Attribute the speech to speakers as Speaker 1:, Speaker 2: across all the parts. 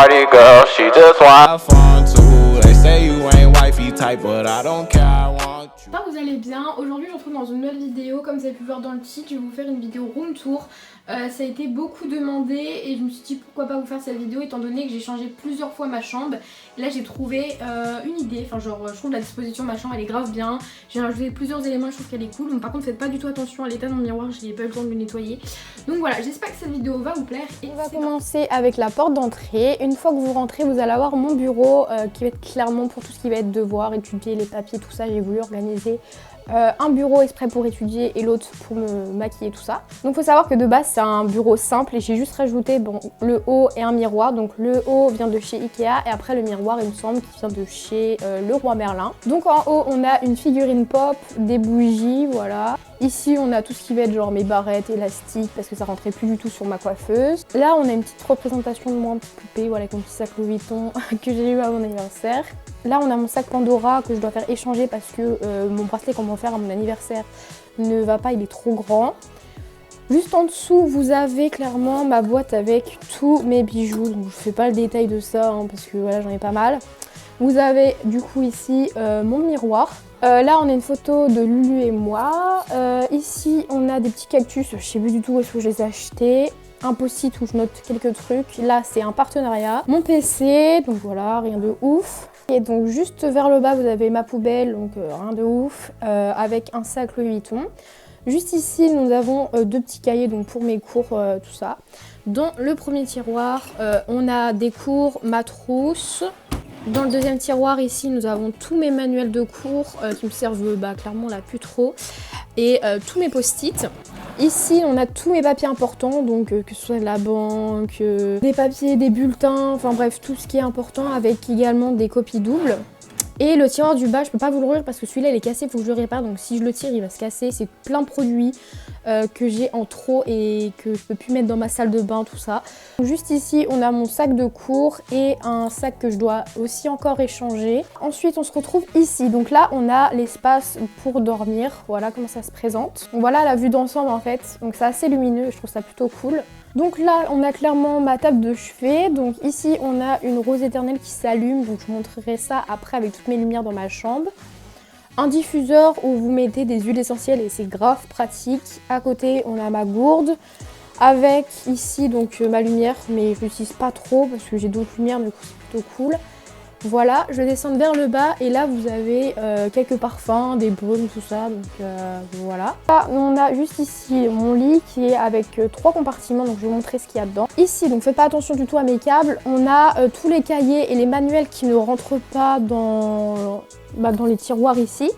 Speaker 1: party girl, she just want fun too. They say you ain't wifey type, but I don't care, I want you.
Speaker 2: J'espère que vous allez bien. Aujourd'hui je vous retrouve dans une nouvelle vidéo. Comme vous avez pu voir dans le titre, je vais vous faire une vidéo room tour. Ça a été beaucoup demandé et je me suis dit pourquoi pas vous faire cette vidéo étant donné que j'ai changé plusieurs fois ma chambre. Et là j'ai trouvé une idée, enfin genre je trouve la disposition de ma chambre elle est grave bien. J'ai rajouté plusieurs éléments et je trouve qu'elle est cool. Donc par contre faites pas du tout attention à l'état de mon miroir, je n'ai pas eu le temps de le nettoyer. Donc voilà, j'espère que cette vidéo va vous plaire. Et on va commencer avec la porte d'entrée. Une fois que vous rentrez, vous allez avoir mon bureau qui va être clairement pour tout ce qui va être devoir, étudier les papiers, tout ça. J'ai voulu organiser un bureau exprès pour étudier et l'autre pour me maquiller, tout ça. Donc faut savoir que de base c'est un bureau simple et j'ai juste rajouté le haut et un miroir. Donc le haut vient de chez Ikea et après le miroir il me semble qui vient de chez Leroy Merlin. Donc en haut on a une figurine pop, des bougies, voilà. Ici on a tout ce qui va être genre mes barrettes, élastiques parce que ça rentrait plus du tout sur ma coiffeuse. Là on a une petite représentation de moi, une petite poupée, voilà, avec mon petit sac Louis Vuitton que j'ai eu à mon anniversaire. Là on a mon sac Pandora que je dois faire échanger parce que mon bracelet qu'on m'a offert à mon anniversaire ne va pas, il est trop grand. Juste en dessous vous avez clairement ma boîte avec tous mes bijoux, donc je fais pas le détail de ça parce que voilà j'en ai pas mal. Vous avez du coup ici mon miroir. Là on a une photo de Lulu et moi. Ici on a des petits cactus, je sais plus du tout où est-ce que je les ai achetés. Un post-it où je note quelques trucs. Là c'est un partenariat. Mon PC, donc voilà, rien de ouf. Et donc juste vers le bas vous avez ma poubelle, donc rien de ouf, avec un sac Louis Vuitton. Juste ici nous avons deux petits cahiers donc pour mes cours, tout ça. Dans le premier tiroir on a des cours, ma trousse. Dans le deuxième tiroir ici nous avons tous mes manuels de cours qui me servent clairement là plus trop. Et tous mes post-it. Ici on a tous mes papiers importants, donc que ce soit de la banque, des papiers, des bulletins, enfin bref tout ce qui est important, avec également des copies doubles. Et le tiroir du bas, je peux pas vous l'ouvrir parce que celui-là il est cassé, il faut que je le répare, donc si je le tire il va se casser. C'est plein de produits que j'ai en trop et que je peux plus mettre dans ma salle de bain, tout ça. Juste ici on a mon sac de cours et un sac que je dois aussi encore échanger. Ensuite on se retrouve ici, donc là on a l'espace pour dormir, voilà comment ça se présente. Donc voilà la vue d'ensemble en fait, donc c'est assez lumineux et je trouve ça plutôt cool. Donc là on a clairement ma table de chevet, donc ici on a une rose éternelle qui s'allume, donc je vous montrerai ça après avec toutes mes lumières dans ma chambre. Un diffuseur où vous mettez des huiles essentielles et c'est grave pratique. À côté on a ma gourde avec ici donc ma lumière, mais je l'utilise pas trop parce que j'ai d'autres lumières, du coup c'est plutôt cool. Voilà, je vais descendre vers le bas et là vous avez quelques parfums, des brumes, tout ça, donc voilà. Là on a juste ici mon lit qui est avec trois compartiments, donc je vais vous montrer ce qu'il y a dedans. Ici, donc faites pas attention du tout à mes câbles, on a tous les cahiers et les manuels qui ne rentrent pas dans les tiroirs ici.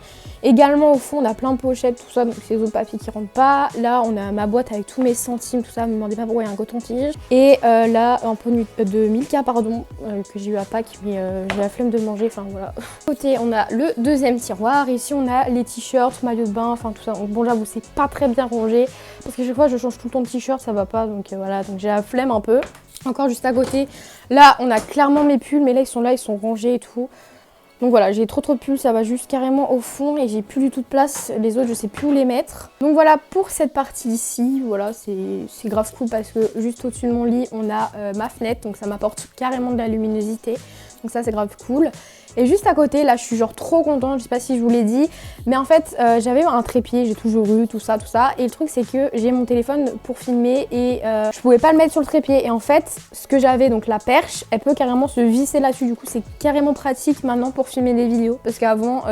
Speaker 2: Également au fond on a plein de pochettes, tout ça, donc c'est les autres papiers qui rentrent pas. Là on a ma boîte avec tous mes centimes, tout ça, ne me demandez pas pourquoi il y a un coton-tige. Et là un pot de Milka pardon, que j'ai eu à Pâques, mais j'ai la flemme de le manger, enfin voilà. Côté on a le deuxième tiroir, ici on a les t-shirts, maillots de bain, enfin tout ça. Donc bon j'avoue c'est pas très bien rangé, parce que chaque fois je change tout le temps de t-shirt, ça va pas, donc voilà, donc j'ai la flemme un peu. Encore juste à côté, là on a clairement mes pulls, mais là ils sont rangés et tout. Donc voilà, j'ai trop de pulls, ça va juste carrément au fond et j'ai plus du tout de place. Les autres, je sais plus où les mettre. Donc voilà pour cette partie ici. Voilà, c'est grave cool parce que juste au-dessus de mon lit, on a ma fenêtre. Donc ça m'apporte carrément de la luminosité. Donc ça, c'est grave cool. Et juste à côté, là, je suis genre trop contente. Je sais pas si je vous l'ai dit. Mais en fait, j'avais un trépied, j'ai toujours eu tout ça, tout ça. Et le truc, c'est que j'ai mon téléphone pour filmer et je pouvais pas le mettre sur le trépied. Et en fait, ce que j'avais, donc la perche, elle peut carrément se visser là-dessus. Du coup, c'est carrément pratique maintenant pour filmer des vidéos. Parce qu'avant,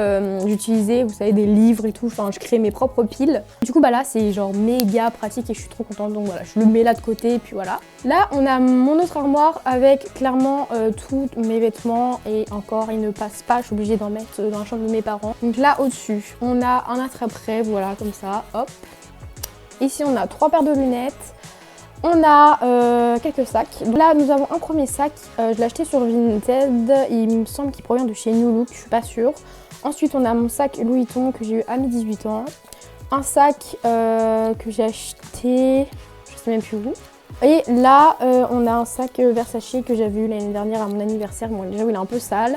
Speaker 2: j'utilisais, vous savez, des livres et tout. Enfin, je créais mes propres piles. Du coup, bah là, c'est genre méga pratique et je suis trop contente. Donc voilà, je le mets là de côté et puis voilà. Là, on a mon autre armoire avec clairement tous mes vêtements. Et encore, il ne passe pas, je suis obligée d'en mettre dans la chambre de mes parents. Donc là au-dessus, on a un attrape-prêt, voilà, comme ça, hop. Ici on a 3 paires de lunettes, on a quelques sacs. Donc là nous avons un premier sac, je l'ai acheté sur Vinted, il me semble qu'il provient de chez New Look, je suis pas sûre. Ensuite on a mon sac Louis Vuitton que j'ai eu à mes 18 ans. Un sac que j'ai acheté, je sais même plus où. Et là on a un sac Versace que j'avais eu l'année dernière à mon anniversaire, bon j'avoue il est un peu sale.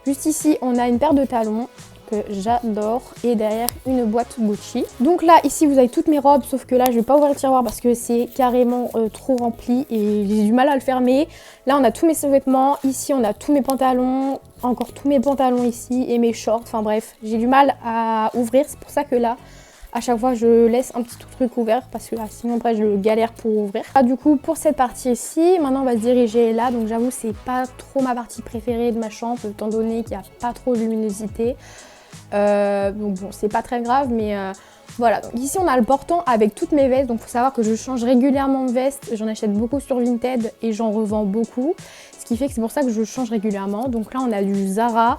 Speaker 2: Juste ici, on a une paire de talons
Speaker 3: que j'adore. Et derrière, une boîte Gucci. Donc là, ici, vous avez toutes mes robes, sauf que là, je vais pas ouvrir le tiroir parce que c'est carrément trop rempli et j'ai du mal à le fermer. Là, on a tous mes sous-vêtements. Ici, on a tous mes pantalons. Encore tous mes pantalons ici et mes shorts. Enfin bref, j'ai du mal à ouvrir. C'est pour ça que là, à chaque fois, je laisse un petit truc ouvert parce que là, sinon après, je galère pour ouvrir. Ah, du coup, pour cette partie ici, maintenant, on va se diriger là. Donc, j'avoue, c'est pas trop ma partie préférée de ma chambre, étant donné qu'il n'y a pas trop de luminosité. Donc, bon, c'est pas très grave, mais voilà. Donc, ici, on a le portant avec toutes mes vestes. Donc, il faut savoir que je change régulièrement de veste. J'en achète beaucoup sur Vinted et j'en revends beaucoup. Ce qui fait que c'est pour ça que je change régulièrement. Donc, là, on a du Zara.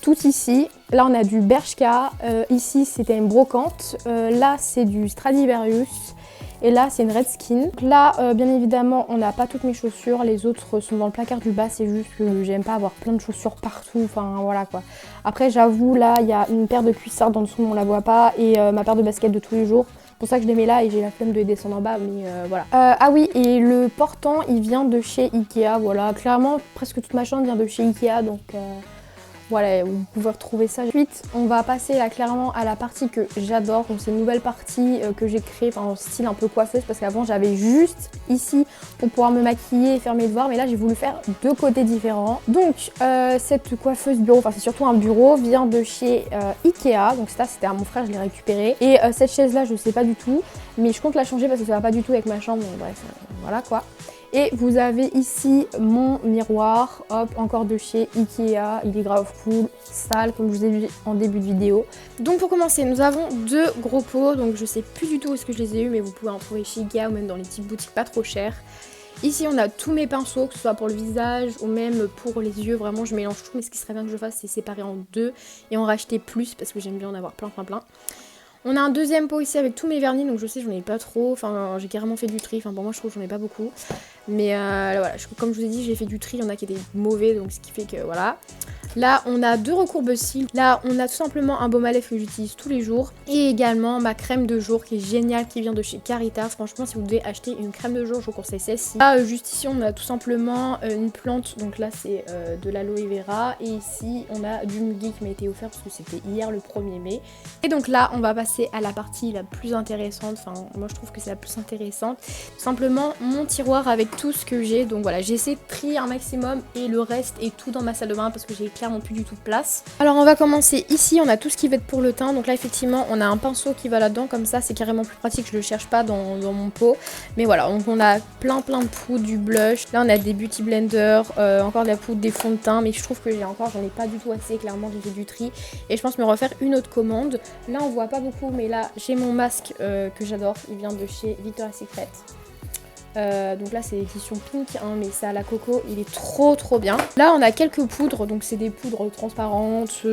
Speaker 3: Tout ici, là on a du Bershka, ici c'était une brocante, là c'est du Stradivarius et là c'est une Redskin. Donc là bien évidemment on n'a pas toutes mes chaussures, les autres sont dans le placard du bas, c'est juste que j'aime pas avoir plein de chaussures partout, enfin voilà quoi. Après j'avoue là il y a une paire de cuissardes en dessous mais on la voit pas et ma paire de baskets de tous les jours. C'est pour ça que je les mets là et j'ai la flemme de les descendre en bas, mais voilà. Ah oui, et le portant il vient de chez Ikea, voilà, clairement presque toute ma chambre vient de chez Ikea donc... Voilà, vous pouvez retrouver ça. Ensuite, on va passer là clairement à la partie que j'adore. Donc c'est une nouvelle partie que j'ai créée en style un peu coiffeuse parce qu'avant j'avais juste ici pour pouvoir me maquiller et faire mes devoirs. Mais là j'ai voulu faire deux côtés différents. Donc cette coiffeuse bureau, enfin c'est surtout un bureau, vient de chez Ikea. Donc ça c'était à mon frère, je l'ai récupéré. Et cette chaise là je sais pas du tout. Mais je compte la changer parce que ça va pas du tout avec ma chambre. Donc bref, voilà quoi. Et vous avez ici mon miroir, hop, encore de chez Ikea, il est grave cool, sale comme je vous ai dit en début de vidéo. Donc pour commencer, nous avons deux gros pots, donc je sais plus du tout où est-ce que je les ai eu, mais vous pouvez en trouver chez Ikea ou même dans les petites boutiques pas trop chères. Ici on a tous mes pinceaux, que ce soit pour le visage ou même pour les yeux, vraiment je mélange tout, mais ce qui serait bien que je fasse c'est séparer en deux et en racheter plus parce que j'aime bien en avoir plein. On a un deuxième pot ici avec tous mes vernis, donc je sais j'en ai pas trop, enfin j'ai carrément fait du tri, enfin pour moi je trouve que j'en ai pas beaucoup. Mais voilà, comme je vous ai dit j'ai fait du tri, il y en a qui étaient mauvais, donc ce qui fait que voilà. Là on a deux recourbe cils, là on a tout simplement un baume à lèvres que j'utilise tous les jours. Et également ma crème de jour qui est géniale, qui vient de chez Carita. Franchement si vous devez acheter une crème de jour je vous conseille celle-ci. Là juste ici on a tout simplement une plante, donc là c'est de l'aloe vera. Et ici on a du muguet qui m'a été offert parce que c'était hier le 1er mai. Et donc là on va passer à la partie la plus intéressante, enfin moi je trouve que c'est la plus intéressante. Tout simplement mon tiroir avec tout ce que j'ai. Donc voilà, j'essaie de trier un maximum et le reste est tout dans ma salle de bain parce que j'ai clairement plus du tout de place. Alors on va commencer ici, on a tout ce qui va être pour le teint. Donc là effectivement on a un pinceau qui va là-dedans, comme ça c'est carrément plus pratique, je le cherche pas dans mon pot. Mais voilà, donc on a plein de poudre, du blush. Là on a des beauty blenders, encore de la poudre, des fonds de teint. Mais je trouve que j'en ai pas du tout assez, clairement j'ai fait du tri. Et je pense me refaire une autre commande. Là on voit pas beaucoup, mais là j'ai mon masque que j'adore, il vient de chez Victoria's Secret. Donc là c'est l'édition pink hein, mais c'est à la coco, il est trop bien. Là on a quelques poudres, donc c'est des poudres transparentes,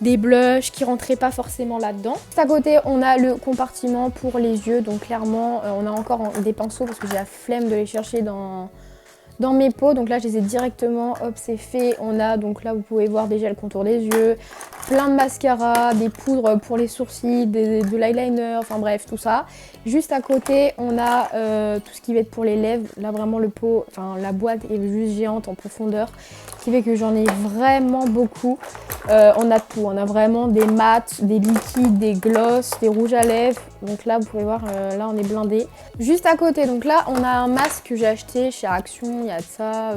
Speaker 3: des blushs qui rentraient pas forcément là-dedans. Juste à côté on a le compartiment pour les yeux, donc clairement on a encore des pinceaux parce que j'ai la flemme de les chercher dans mes pots. Donc là je les ai directement, hop c'est fait. On a donc là vous pouvez voir déjà le contour des yeux, plein de mascara, des poudres pour les sourcils, de l'eyeliner, enfin bref tout ça. Juste à côté on a tout ce qui va être pour les lèvres. Là vraiment le pot, enfin la boîte est juste géante en profondeur, ce qui fait que j'en ai vraiment beaucoup. On a tout, on a vraiment des mats, des liquides, des glosses, des rouges à lèvres. Donc là vous pouvez voir, là on est blindé. Juste à côté, donc là on a un masque que j'ai acheté chez Action, il y a de ça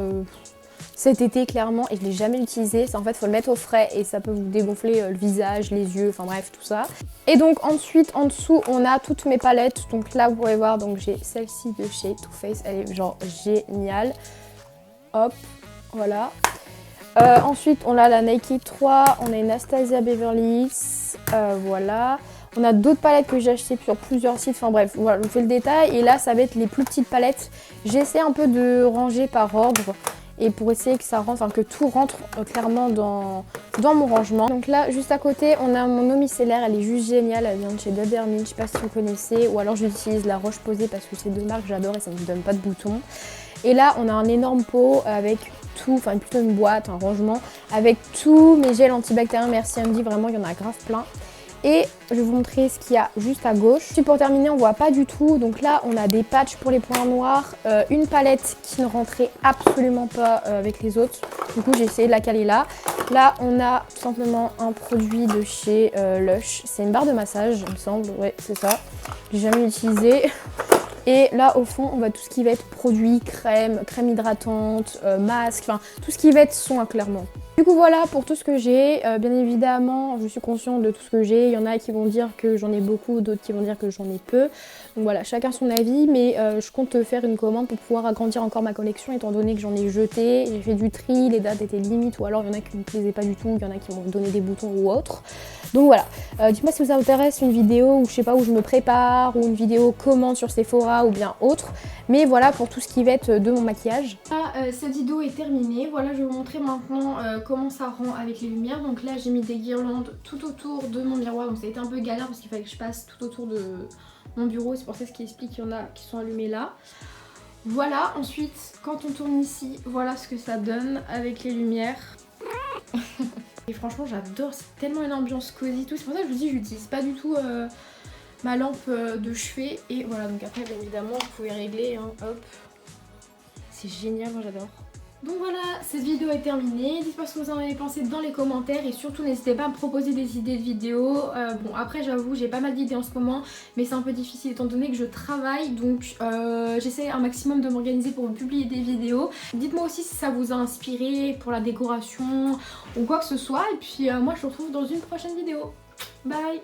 Speaker 3: cet été clairement et je l'ai jamais utilisé. En fait faut le mettre au frais et ça peut vous dégonfler le visage, les yeux, enfin bref tout ça. Et donc ensuite en dessous on a toutes mes palettes. Donc là vous pouvez voir, donc j'ai celle-ci de chez Too Faced, elle est genre géniale. Hop, voilà. Ensuite on a la Nike 3, on a une Anastasia Beverly Hills, voilà. On a d'autres palettes que j'ai achetées sur plusieurs sites, enfin bref, voilà, je vous fais le détail. Et là ça va être les plus petites palettes. J'essaie un peu de ranger par ordre et pour essayer que ça rentre, enfin que tout rentre clairement dans mon rangement. Donc là juste à côté on a mon eau micellaire, elle est juste géniale, elle vient de chez Dodermin, je sais pas si vous connaissez, ou alors j'utilise la Roche-Posay parce que c'est deux marques que j'adore et ça ne me donne pas de boutons. Et là on a un énorme pot avec tout, enfin plutôt une boîte, un rangement avec tous mes gels antibactériens, merci Andy, vraiment il y en a grave plein. Et je vais vous montrer ce qu'il y a juste à gauche. Puis pour terminer, on voit pas du tout. Donc là, on a des patchs pour les points noirs, une palette qui ne rentrait absolument pas avec les autres. Du coup, j'ai essayé de la caler là. Là, on a tout simplement un produit de chez Lush. C'est une barre de massage, il me semble. Ouais, c'est ça. J'ai jamais utilisé. Et là, au fond, on va tout ce qui va être produit, crème hydratante, masque, enfin, tout ce qui va être soin, clairement. Du coup, voilà pour tout ce que j'ai. Bien évidemment, je suis consciente de tout ce que j'ai. Il y en a qui vont dire que j'en ai beaucoup, d'autres qui vont dire que j'en ai peu. Donc voilà, chacun son avis, mais je compte faire une commande pour pouvoir agrandir encore ma collection, étant donné que j'en ai jeté. J'ai fait du tri, les dates étaient limites, ou alors il y en a qui ne me plaisaient pas du tout, il y en a qui m'ont donné des boutons ou autre. Donc voilà, dites-moi si vous intéresse une vidéo où je sais pas, où je me prépare, ou une vidéo commande sur Sephora ou bien autre. Mais voilà pour tout ce qui va être de mon maquillage.
Speaker 2: Cette vidéo est terminée. Voilà, je vais vous montrer maintenant comment ça rend avec les lumières. Donc là, j'ai mis des guirlandes tout autour de mon miroir. Donc ça a été un peu galère parce qu'il fallait que je passe tout autour de mon bureau. C'est pour ça ce qui explique qu'il y en a qui sont allumés là. Voilà, ensuite, quand on tourne ici, voilà ce que ça donne avec les lumières. Et franchement, j'adore. C'est tellement une ambiance cosy, tout. C'est pour ça que je vous dis, j'utilise pas du tout ma lampe de chevet. Et voilà, donc après, bien évidemment, vous pouvez régler, hein, hop. C'est génial, moi j'adore. Donc voilà, cette vidéo est terminée. Dites-moi ce que vous en avez pensé dans les commentaires. Et surtout, n'hésitez pas à me proposer des idées de vidéos. Bon, après, j'avoue, j'ai pas mal d'idées en ce moment. Mais c'est un peu difficile étant donné que je travaille. Donc j'essaie un maximum de m'organiser pour vous publier des vidéos. Dites-moi aussi si ça vous a inspiré pour la décoration ou quoi que ce soit. Et puis moi, je vous retrouve dans une prochaine vidéo. Bye!